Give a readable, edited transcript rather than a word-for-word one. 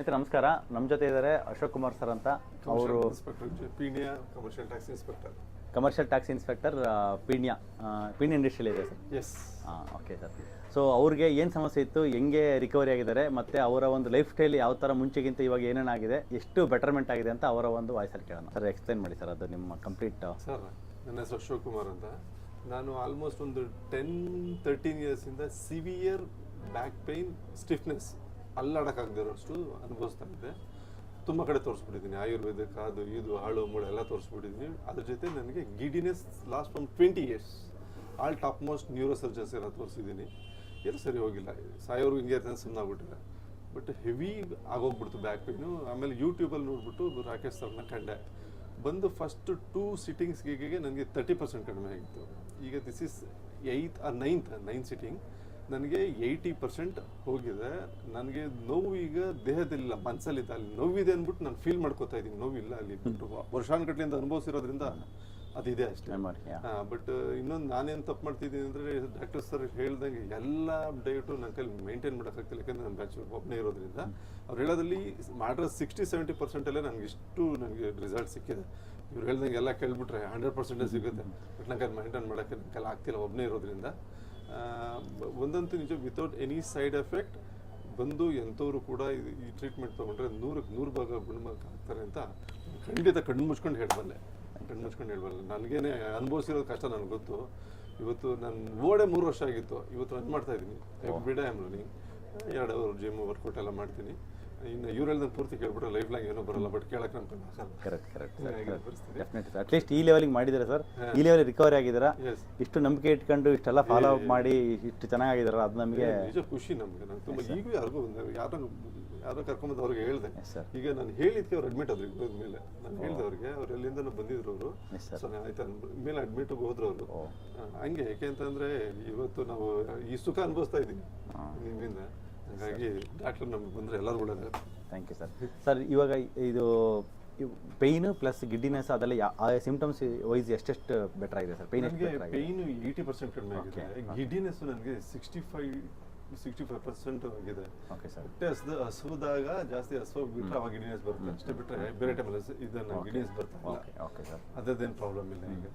ಸ್ನೇಹಿತರೆ ನಮಸ್ಕಾರ. ನಮ್ಮ ಜೊತೆ ಇದ್ದಾರೆ ಅಶೋಕ್ ಕುಮಾರ್ ಸರ್ ಅಂತ. ಅವರು Peenya commercial tax inspector. Commercial tax inspector Peenya industrial ಇದೆ sir. Yes. Okay sir. So ಅವ್ರಿಗೆ ಏನು ಸಮಸ್ಯೆ ಇತ್ತು, ಹೆಂಗೆ ರಿಕವರಿ ಆಗಿದ್ದಾರೆ, ಮತ್ತು ಅವರ ಒಂದು ಲೈಫ್ ಸ್ಟೈಲ್ ಯಾವ ಥರ ಮುಂಚೆಗಿಂತ ಇವಾಗ ಏನೇನಾಗಿದೆ, ಎಷ್ಟು ಬೆಟರ್ಮೆಂಟ್ ಆಗಿದೆ ಅಂತ ಅವರ ಒಂದು ವಾಯ್ಸಲ್ಲಿ ಕೇಳೋಣ ಸರ್. ಎಕ್ಸ್ಪ್ಲೈನ್ ಮಾಡಿ ಸರ್, ಅದು ನಿಮ್ಮ ಕಂಪ್ಲೀಟ್. ಸರ್, ನನ್ನ ಹೆಸರು ಅಶೋಕ್ ಕುಮಾರ್ ಅಂತ. ನಾನು ಆಲ್ಮೋಸ್ಟ್ ಒಂದು 10-13 ಇಯರ್ಸಿಂದ ಸಿವಿಯರ್ ಬ್ಯಾಕ್ ಪೈನ್, ಸ್ಟಿಫ್ನೆಸ್, ಅಲ್ಲಾಡೋಕ್ಕಾಗದಿರೋಷ್ಟು ಅನುಭವಿಸ್ತಾ ಇದ್ದೆ. ತುಂಬ ಕಡೆ ತೋರಿಸ್ಬಿಟ್ಟಿದ್ದೀನಿ, ಆಯುರ್ವೇದಕ್ಕೆ, ಅದು ಇದು ಹಾಳು ಮೂಳೆ ಎಲ್ಲ ತೋರಿಸ್ಬಿಟ್ಟಿದ್ದೀನಿ. ಅದ್ರ ಜೊತೆ ನನಗೆ ಗಿಡಿನೆಸ್ ಲಾಸ್ಟ್ ಒಂದು 20 years all top most neuro surgeons ಎಲ್ಲ ತೋರಿಸಿದ್ದೀನಿ. ಎಲ್ಲ ಸರಿ ಹೋಗಿಲ್ಲ. ಸಾಯೋರ್ಗು ಹಿಂಗೆ ಇರ್ತಾನೆ ಸುಮ್ಮನೆ ಆಗ್ಬಿಟ್ಟಿಲ್ಲ. ಬಟ್ ಹೆವಿ ಆಗೋಗ್ಬಿಡ್ತು ಬ್ಯಾಕ್ ಪೈನು. ಆಮೇಲೆ ಯೂಟ್ಯೂಬಲ್ಲಿ ನೋಡ್ಬಿಟ್ಟು ರಾಕೇಶ್ ಸರ್ನ ಕಂಡೆ. ಬಂದು ಫಸ್ಟ್ 2 ಸಿಟ್ಟಿಂಗ್ಸ್ಗೆ ನನಗೆ 30% ಕಡಿಮೆ ಆಗಿತ್ತು. ಈಗ this is 8th or 9th sitting. ನನಗೆ 80% ಹೋಗಿದೆ. ನನಗೆ ನೋವು ಈಗ ದೇಹದಲ್ಲಿಲ್ಲ, ಮನಸ್ಸಲ್ಲಿದ್ದ. ಅಲ್ಲಿ ನೋವಿದೆ ಅಂದ್ಬಿಟ್ಟು ನಾನು ಫೀಲ್ ಮಾಡ್ಕೋತಾ ಇದ್ದೀನಿ. ನೋವಿಲ್ಲ ಅಲ್ಲಿ. ವರ್ಷಾನುಗಟ್ಲೆಯಿಂದ ಅನುಭವಿಸಿರೋದ್ರಿಂದ ಅದಿದೆ ಅಷ್ಟೇ. ಬಟ್ ಇನ್ನೊಂದು ನಾನೇನು ತಪ್ಪು ಮಾಡ್ತಿದ್ದೀನಿ ಅಂದರೆ, ಡಾಕ್ಟರ್ ಸರ್ ಹೇಳ್ದಂಗೆ ಎಲ್ಲ ಡಯಟು ನನ್ನ ಕೈಲಿ ಮೇಂಟೈನ್ ಮಾಡೋಕ್ಕಾಗ್ತಿಲ್ಲ. ಯಾಕಂದರೆ ನನ್ನ ಬ್ಯಾಚ್ ಒಬ್ಬನೇ ಇರೋದ್ರಿಂದ ಅವ್ರು ಹೇಳೋದಲ್ಲಿ ಮಾಡ್ರೆ 60-70% ನನಗೆ ರಿಸಲ್ಟ್ ಸಿಕ್ಕಿದೆ. ಇವ್ರು ಹೇಳ್ದಂಗೆ ಎಲ್ಲ ಕೇಳ್ಬಿಟ್ರೆ 100% ಸಿಗುತ್ತೆ. ಬಟ್ ನಂಗೆ ಅದು ಮೇಂಟೈನ್ ಮಾಡೋಕ್ಕೆ ನನ್ನ ಕೈಲಿ ಆಗ್ತಿಲ್ಲ, ಒಬ್ಬನೇ ಇರೋದ್ರಿಂದ. ಒಂದಂತೂ ನಿಜ, ವಿತೌಟ್ ಎನಿ ಸೈಡ್ ಎಫೆಕ್ಟ್ ಬಂದು ಎಂಥವ್ರು ಕೂಡ ಈ ಟ್ರೀಟ್ಮೆಂಟ್ ತೊಗೊಂಡ್ರೆ 100ಕ್ಕೆ 100 ಭಾಗ ಗುಣಮುಖ ಆಗ್ತಾರೆ ಅಂತ ಖಂಡಿತ ಕಣ್ಣು ಮುಚ್ಕೊಂಡು ಹೇಳ್ಬಲ್ಲೆ. ನನಗೇನೆ ಅನುಭವಿಸಿರೋದು ಕಷ್ಟ ನನಗೆ ಗೊತ್ತು. ಇವತ್ತು ನಾನು ಓಡೇ 3 ವರ್ಷ ಆಗಿತ್ತು. ಇವತ್ತು ರನ್ ಮಾಡ್ತಾ ಇದ್ದೀನಿ. Every day I'm running. 2 hour gym workout ಎಲ್ಲ ಮಾಡ್ತೀನಿ. ಇನ್ನು ಇವ್ರು ಹೇಳ್ದಂಗೆ ಪೂರ್ತಿ ಕೇಳ್ಬಿಟ್ರೆ ಲೈಫ್ ಲಾಂಗ್ ಏನೋ ಬರಲ್ಲ. ಬಟ್ ಕೇಳಕ್ಕೆ ನಮ್ಮ ಕೈಲಿ ಆಗಲ್ಲ. ಕರೆಕ್ಟ್. ಅಟ್ಲೀಸ್ಟ್ ಈ ಲೆವೆಲ್ಗೆ ಮಾಡಿದ್ದೀರಾ ಸರ್. ಈ ಲೆವೆಲ್ ರಿಕವರಿ ಆಗಿದ್ದೀರಾ. ಇಷ್ಟು ನಂಬಿಕೆ ಇಟ್ಕೊಂಡು ಇಷ್ಟೆಲ್ಲ ಫಾಲೋ ಅಪ್ ಮಾಡಿ ಇಷ್ಟು ಚೆನ್ನಾಗಿದ್ದೀರಾ, ಅದು ನಮಗೆ ನಿಜ ಖುಷಿ. ನಮಗೆ ನಾನು ತುಂಬ ಈಗೂ ಯಾರೋ ಕರ್ಕೊಂಬಂದು ಅವ್ರಿಗೆ ಹೇಳಿದೆ. ಈಗ ನಾನು ಹೇಳಿದ್ಕೆ ಅವ್ರು ಅಡ್ಮಿಟ್ ಆದ್ರು. ಮೇಲೆ ನಾನು ಹೇಳಿದೆ ಅವ್ರಿಗೆ, ಅವ್ರು ಎಲ್ಲಿಂದ ಬಂದಿದ್ರು ಅವರು. ಸೊ ಆಯ್ತು ಮೇಲೆ ಅಡ್ಮಿಟ್ ಹೋದ್ರು ಅವರು. ಹಂಗೆ ಯಾಕೆ ಅಂತಂದ್ರೆ ಇವತ್ತು ನಾವು ಈ ಸುಖ ಅನುಭವಿಸ್ತಾ ಇದ್ದೀವಿ ನಿಮ್ಮಿಂದ. ಹಾಗಾಗಿ ಡಾಕ್ಟರ್ ನಮ್ಗೆ ಬಂದರೆ ಎಲ್ಲರೂ ಒಳ್ಳೆಯದಾಗುತ್ತೆ. Thank you sir. ಸರ್, ಇವಾಗ ಇದು ಪೇಯ್ನು ಪ್ಲಸ್ ಗಿಡ್ಡಿನೆಸ್ ಅದೆಲ್ಲ ಆ ಸಿಂಪ್ಟಮ್ಸ್ ವೈಸ್ ಎಷ್ಟೆಷ್ಟು ಬೆಟರ್ ಆಗಿದೆ ಸರ್? ನನಗೆ ಪೇಯ್ನು 80% ಕಡಿಮೆ ಆಗಿದೆ. ಗಿಡ್ಡಿನೆಸ್ ನನಗೆ 65% ಆಗಿದೆ. Okay sir. ಹೊಟ್ಟೆ ಹಸುದಾಗ ಜಾಸ್ತಿ ಬಿಟ್ಟರೆ ಅವಾಗ ಗಿಡ್ಡಿನೆಸ್ ಬರುತ್ತೆ ಅಷ್ಟೇ. ಬಿಟ್ಟರೆ ಬೇರೆ ಟೈಮಲ್ಲಿ ಇದನ್ನು ಗಿಡ್ಡಿನೆಸ್ ಬರ್ತದೆ. Okay sir. ಅದೇನು ಪ್ರಾಬ್ಲಮ್ ಇಲ್ಲ ಈಗ.